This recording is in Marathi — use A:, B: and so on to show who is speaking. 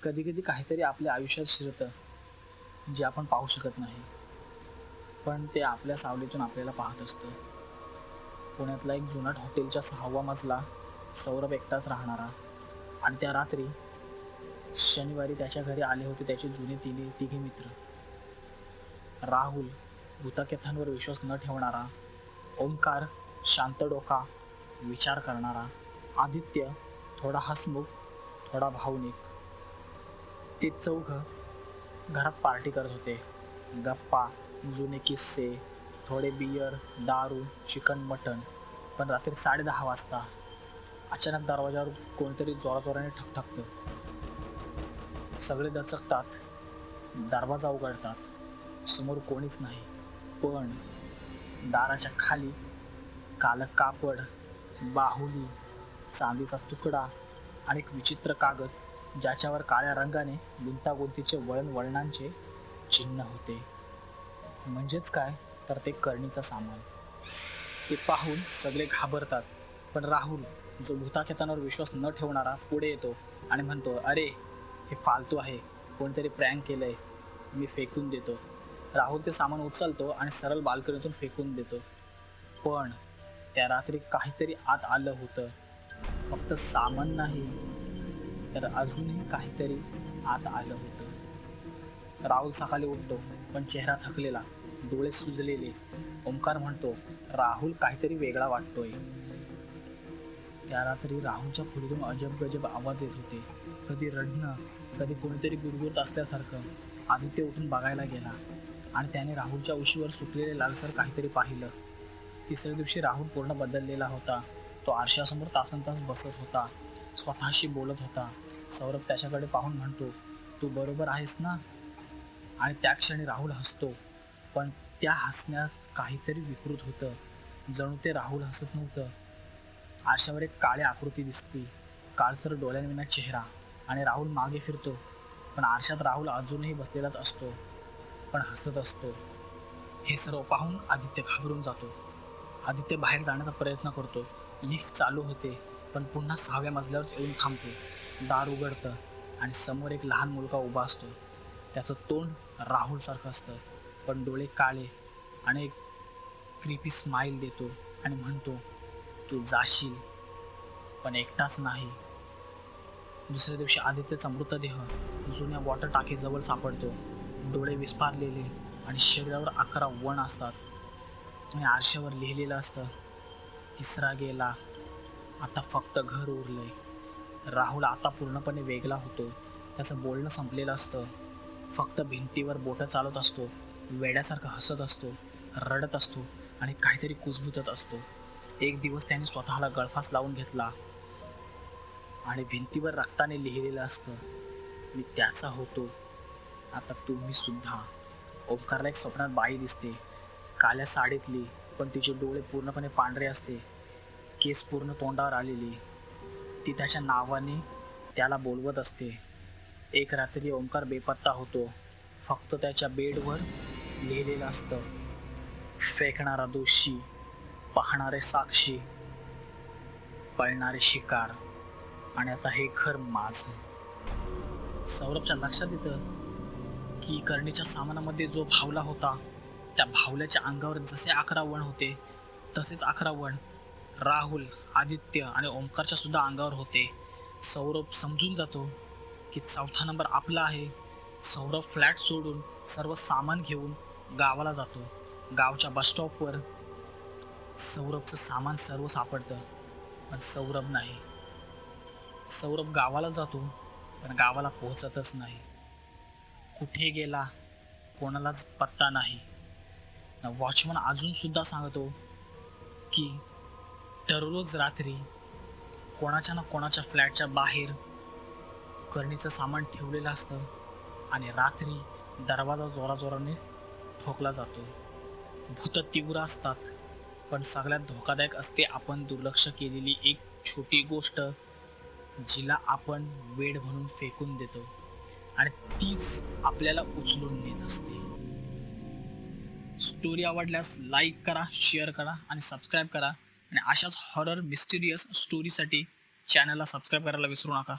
A: कधी कधी काहीतरी आपल्या आयुष्यात शिरतं जे आपण पाहू शकत नाही, पण ते आपल्या सावलीतून आपल्याला पाहत असतं. पुण्यातला एक जुनाट हॉटेलच्या 6वा मजला सौरभ एकटाच राहणारा. आणि त्या रात्री शनिवारी त्याच्या घरी आले होते त्याचे जुने तिघे मित्र. राहुल, भूतकथांवर विश्वास न ठेवणारा. ओंकार, शांत डोका, विचार करणारा. आदित्य, थोडा हसमुख, थोडा भावनिक. ते चौघं घरात पार्टी करत होते. गप्पा, जुने किस्से, थोडे बियर, दारू, चिकन, मटण. पण रात्री 10:30 वाजता अचानक दरवाजावर कोणतरी जोराजोराने ठकठकतं. सगळे दचकतात. दरवाजा उघडतात. समोर कोणीच नाही, पण दाराच्या खाली कालं कापड, बाहुली, चांदीचा तुकडा आणि एक विचित्र कागद ज्याच्यावर काळ्या रंगाने गुंतागुंतीचे वळणांचे चिन्ह होते. म्हणजेच काय, तर ते करणीचं सामान. ते पाहून सगळे घाबरतात, पण राहुल, जो भूताखेतांवर विश्वास न ठेवणारा, पुढे येतो आणि म्हणतो, अरे हे फालतू आहे, कोणतरी प्रँक केलंय, मी फेकून देतो. राहुल ते सामान उचलतो आणि सरळ बाल्कनीतून फेकून देतो. पण त्या रात्री काहीतरी आत आलं होतं. फक्त सामान नाही, तर अजूनही काहीतरी आत आलं होतं. राहुल सकाळी उठतो, पण चेहरा थकलेला, डोळे सुजलेले. ओंकार म्हणतो, राहुल काहीतरी वेगळा वाटतोय. त्या रात्री राहुलच्या खोलीतून अजब गजब आवाज येत होते. कधी रडणं, कधी कोणीतरी गुरगुरत असल्यासारखं. आदित्य उठून बघायला गेला आणि त्याने राहुलच्या उशीवर सुटलेले लालसर काहीतरी पाहिलं. तिसऱ्या दिवशी राहुल पूर्ण बदललेला होता. तो आरशासमोर तासनतास बसत होता, स्वतःशी बोलत होता. सौरभ त्याच्याकडे पाहून म्हणतो, तू बरोबर आहेस ना? आणि त्या क्षणी राहुल हसतो, पण त्या हसण्यात काहीतरी विकृत होतं. जणू ते राहुल हसत नव्हतं. आरशावर एक काळी आकृती दिसती, काळसर डोळ्यांविना चेहरा. आणि राहुल मागे फिरतो, पण आरशात राहुल अजूनही बसलेलाच असतो, पण हसत असतो. हे सर्व पाहून आदित्य घाबरून जातो. आदित्य बाहेर जाण्याचा प्रयत्न करतो. लिफ्ट चालू होते, पण पुन्हा 6व्या मजल्यावर येऊन थांबते. दार उघडतं आणि समोर एक लहान मुलगा उभा असतो. त्याचं तोंड राहुलसारखं असतं, पण डोळे काळे आणि एक क्रिपी स्माईल देतो आणि म्हणतो, तू जाशील, पण एकटाच नाही. दुसऱ्या दिवशी आदित्यचा मृतदेह जुन्या वॉटर टाकीजवळ सापडतो. डोळे विस्फारलेले आणि शरीरावर 11 वण असतात. आणि आरशावर लिहिलेलं असतं, तिसरा गेला, आता फक्त घर उरलंय. राहुल आता पूर्णपणे वेगळा होतो. त्याचं बोलणं संपलेलं असतं. फक्त भिंतीवर बोटं चालत असतो, वेड्यासारखं हसत असतो, रडत असतो आणि काहीतरी कुजबुजत असतो. एक दिवस त्याने स्वतःला गळफास लावून घेतला आणि भिंतीवर रक्ताने लिहिलेलं असतं, मी त्याचा होतो, आता तुम्ही सुद्धा. ओंकारला एक स्वप्नात बाई दिसते, काळ्या साडीतली, पण तिचे डोळे पूर्णपणे पांढरे असते, केस पूर्ण तोंडावर आलेली. ती त्याच्या नावाने त्याला बोलवत असते. एक रात्री ओंकार बेपत्ता होतो. फक्त त्याच्या बेडवर लिहिलेलं असतं, फेकणारा दोषी, पाहणारे साक्षी, पळणारे शिकार, आणि आता हे घर माझं. सौरभच्या लक्षात येतं की करणीच्या सामानामध्ये जो भावला होता, त्या भावल्याच्या अंगावर जसे 11 वण होते, तसेच 11 वण राहुल, आदित्य आणि ओंकारच्या सुद्धा अंगावर होते. सौरभ समजून जातो की 4था नंबर आपला आहे. सौरभ फ्लॅट सोडून सर्व सामान घेऊन गावाला जातो. गावच्या बसस्टॉपवर सौरभचं सामान सर्व सापडतं, पण सौरभ नाही. सौरभ गावाला जातो, पण गावाला पोहोचतच नाही. कुठे गेला, कोणालाच पत्ता नाही. वॉचमन अजून सुद्धा सांगतो की दररोज रात्री कोणाच्या ना कोणाच्या फ्लॅटच्या बाहेर करणीचं सामान ठेवलेलं असतं आणि रात्री दरवाजा जोराजोराने ठोकला जातो. भूत तीव्र असतात, पण सगळ्यात धोकादायक असते आपण दुर्लक्ष केलेली एक छोटी गोष्ट, जिला आपण वेड म्हणून फेकून देतो आणि तीच आपल्याला उचलून नेत असते. स्टोरी आवडल्यास लाईक करा, शेअर करा आणि सबस्क्राईब करा. आणि अशाच हॉरर मिस्टिरियस स्टोरीसाठी चॅनलला सबस्क्राईब करायला विसरू नका.